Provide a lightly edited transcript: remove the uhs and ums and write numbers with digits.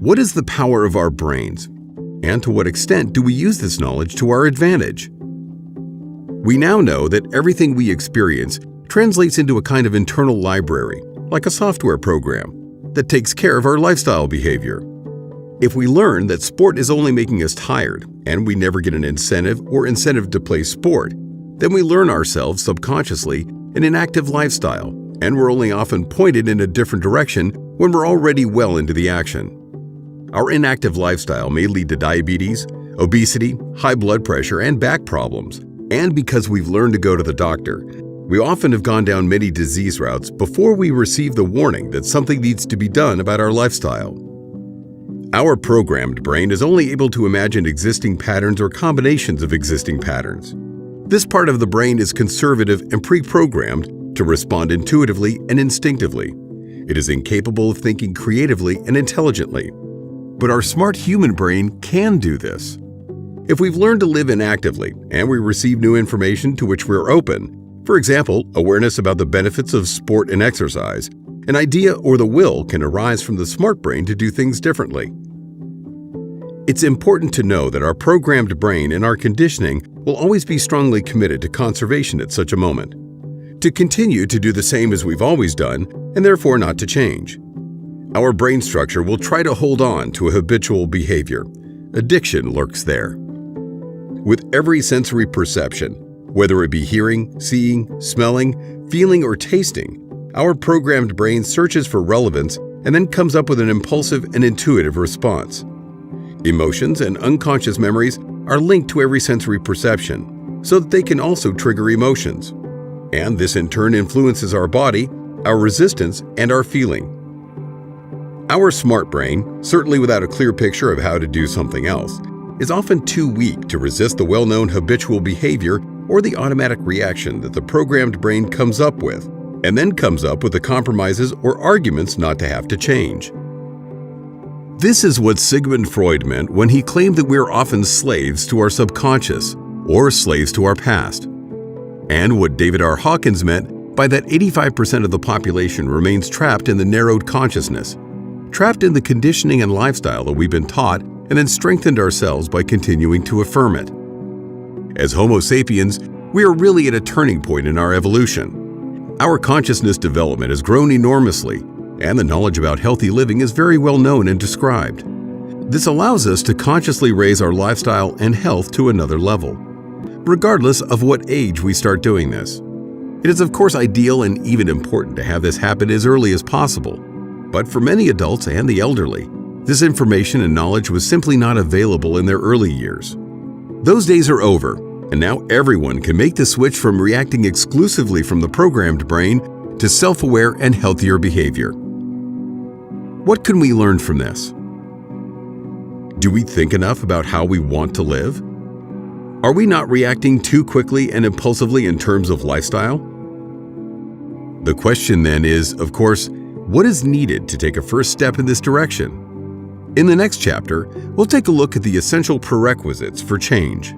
What is the power of our brains? And to what extent do we use this knowledge to our advantage? We now know that everything we experience translates into a kind of internal library, like a software program, that takes care of our lifestyle behavior. If we learn that sport is only making us tired, and we never get an incentive to play sport, then we learn ourselves subconsciously an inactive lifestyle, and we're only often pointed in a different direction when we're already well into the action. Our inactive lifestyle may lead to diabetes, obesity, high blood pressure, and back problems. And because we've learned to go to the doctor, we often have gone down many disease routes before we receive the warning that something needs to be done about our lifestyle. Our programmed brain is only able to imagine existing patterns or combinations of existing patterns. This part of the brain is conservative and pre-programmed to respond intuitively and instinctively. It is incapable of thinking creatively and intelligently. But our smart human brain can do this. If we've learned to live inactively and we receive new information to which we're open, for example, awareness about the benefits of sport and exercise, an idea or the will can arise from the smart brain to do things differently. It's important to know that our programmed brain and our conditioning will always be strongly committed to conservation at such a moment, to continue to do the same as we've always done and therefore not to change. Our brain structure will try to hold on to a habitual behavior. Addiction lurks there. With every sensory perception, whether it be hearing, seeing, smelling, feeling, or tasting, our programmed brain searches for relevance and then comes up with an impulsive and intuitive response. Emotions and unconscious memories are linked to every sensory perception, so that they can also trigger emotions. And this in turn influences our body, our resistance, and our feeling. Our smart brain, certainly without a clear picture of how to do something else, is often too weak to resist the well-known habitual behavior or the automatic reaction that the programmed brain comes up with, and then comes up with the compromises or arguments not to have to change. This is what Sigmund Freud meant when he claimed that we are often slaves to our subconscious, or slaves to our past. And what David R. Hawkins meant by that 85% of the population remains trapped in the narrowed consciousness, trapped in the conditioning and lifestyle that we've been taught and then strengthened ourselves by continuing to affirm it. As Homo sapiens, we are really at a turning point in our evolution. Our consciousness development has grown enormously, and the knowledge about healthy living is very well known and described. This allows us to consciously raise our lifestyle and health to another level, regardless of what age we start doing this. It is of course ideal and even important to have this happen as early as possible, but for many adults and the elderly, this information and knowledge was simply not available in their early years. Those days are over, and now everyone can make the switch from reacting exclusively from the programmed brain to self-aware and healthier behavior. What can we learn from this? Do we think enough about how we want to live? Are we not reacting too quickly and impulsively in terms of lifestyle? The question then is, of course, what is needed to take a first step in this direction? In the next chapter, we'll take a look at the essential prerequisites for change.